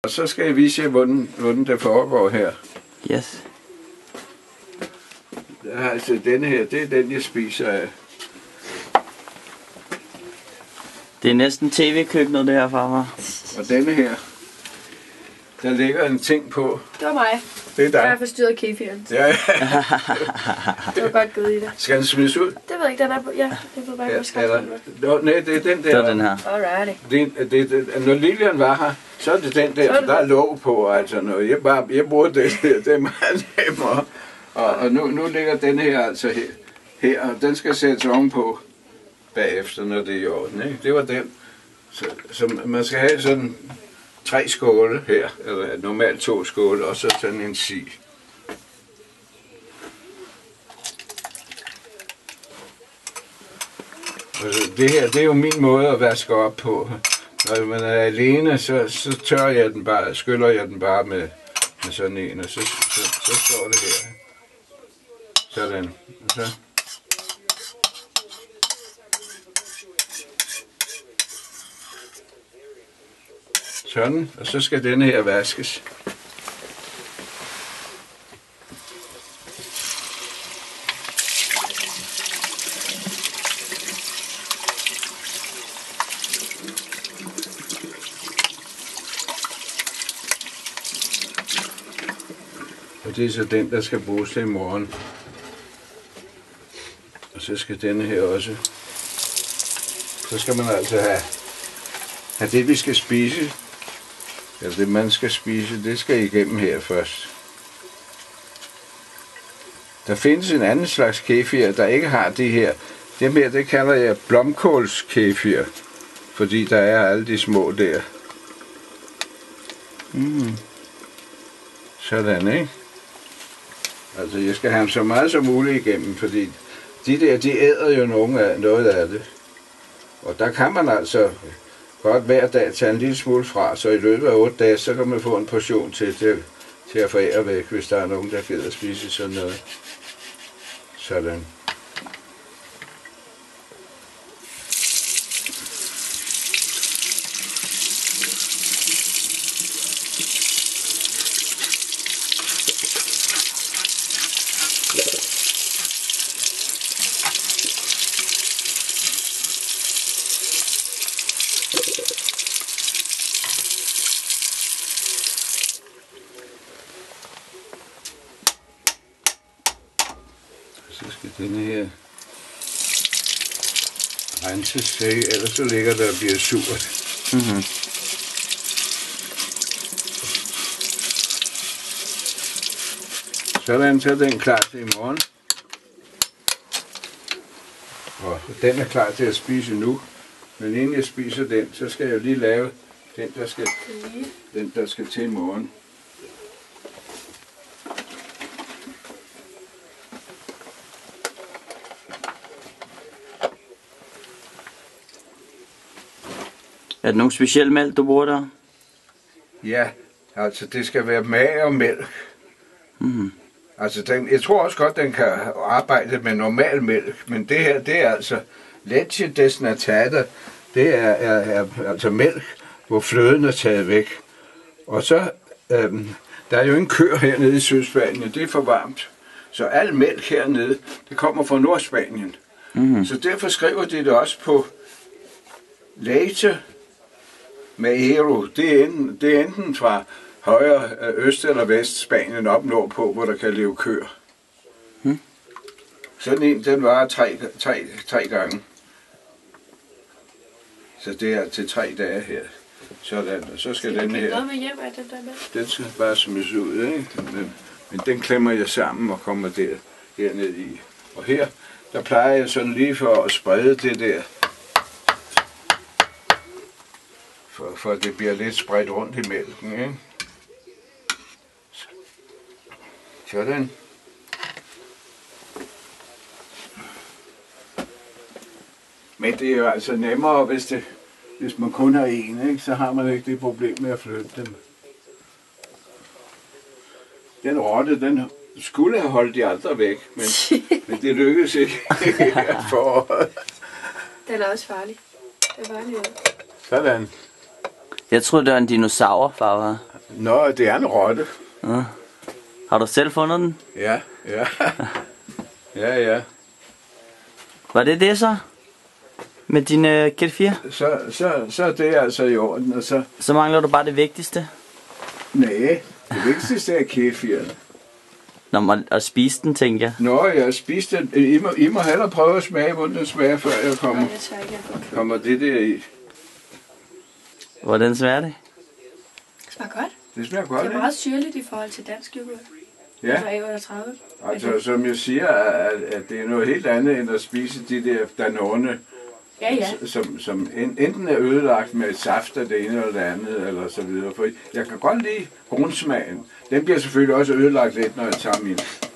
Og så skal jeg vise jer, hvordan det foregår her. Yes. Altså denne her, det er den, jeg spiser af. Det er næsten tv-køkkenet, det her, farfar. Og denne her, der ligger en ting på. Det var mig. Det er dig. Jeg har forstyrret kefiren. Ja, ja. Det var godt givet i det. Skal den smides ud? Det ved jeg ikke, den er på. Ja, det ved bare, Nå, nej, det er den der. Det er den her. Alrighty. Når Lilian var her, så er det den der, der er låg på. Altså, når jeg bruger det her, det er meget nemmere. Og nu ligger den her altså her, og den skal sættes ovenpå bagefter, når det er i orden. Ikke? Det var den. Så man skal have sådan 3 skåle her, eller normalt 2 skåle, og så sådan en si. Det her, det er jo min måde at vaske op på. Når man er alene, så tørrer jeg den bare, skyller jeg den bare med sådan en, og så står det her. Sådan. Og så. Sådan, og så skal denne her vaskes. Og det er så den, der skal bruges til i morgen. Og så skal denne her også. Så skal man altså have det, vi skal spise. Eller det, man skal spise, det skal igennem her først. Der findes en anden slags kefir, der ikke har det her. Det her, det kalder jeg blomkålskefir. Fordi der er alle de små der. Sådan, ikke? Altså, jeg skal have dem så meget som muligt igennem, fordi de der, de æder jo noget af det. Og der kan man altså godt hver dag tage en lille smule fra, så i løbet af 8 dage, så kan man få en portion til at forære væk, hvis der er nogen, der gider at spise sådan noget. Sådan. Så skal denne her renses, ellers så ligger der og bliver surt. Sådan, så er den klar til i morgen. Og den er klar til at spise nu. Men inden jeg spiser den, så skal jeg lige lave den, der skal til i morgen. Er det nogen speciel mælk, du bruger der? Ja, altså det skal være mager mælk. Altså jeg tror også godt, den kan arbejde med normal mælk, men det her, det er altså leche desnatata. Det er altså mælk, hvor fløden er taget væk. Og så, der er jo en køer hernede i Sydspanien, det er for varmt. Så al mælk hernede, det kommer fra Nordspanien. Så derfor skriver de det også på leche Maero. Det er enten fra højre, øst eller vest Spanien op nordpå, hvor der kan leve køer. Sådan en, den varer 3 gange. Så det er til 3 dage her. Sådan, og så skal den her. Med hjem af den der med? Den skal bare smides ud, ikke? Men den klemmer jeg sammen og kommer derned i. Og her, der plejer jeg sådan lige for at sprede det der. For det bliver lidt spredt rundt i mælken, ikke? Sådan. Men det er jo altså nemmere, hvis man kun har en, ikke? Så har man ikke det problem med at flytte dem. Den rotte, den skulle have holdt de andre væk, men det lykkedes ikke foråret. Den er også farlig. Det er farlig. Sådan. Jeg troede, det var en dinosaur, farfar. Nå, det er en rotte. Ja. Har du selv fundet den? Ja, ja. Ja. Var det det så? Med din kefir? Så er det altså i orden, og så... Så mangler du bare det vigtigste. Nej, det vigtigste er kefir. Når man at spise den, tænker jeg. Nå, jeg spiste den. I må hellere prøve at smage, hvordan den smager, før jeg kommer, Nej, jeg tør ikke. kommer det der i. Hvordan smager det? Det smager godt. Det smager Det godt, er ikke? meget syrligt i forhold til dansk yoghurt. Ja, Altså A38. altså som jeg siger, at det er noget helt andet, end at spise de der Danone, Ja. som enten er ødelagt med saft af det ene eller det andet, eller så videre. For jeg kan godt lide grundsmagen. Den bliver selvfølgelig også ødelagt lidt, når jeg tager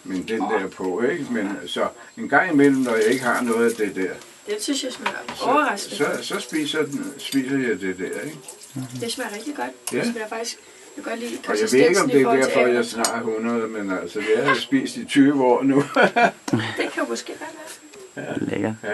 min den der på, ikke? Men så en gang imellem, når jeg ikke har noget af det der, Det synes jeg smager overraskende. så spiser jeg det der, ikke? Det smager rigtig godt. Ja. Det smager faktisk... Jeg kan godt lide Og jeg ved ikke, om konsistensen det i er forhold til derfor, jeg er æbler. snart 100, men altså, jeg har spist i 20 år nu. Det kan måske godt være. Lækkert. Ja.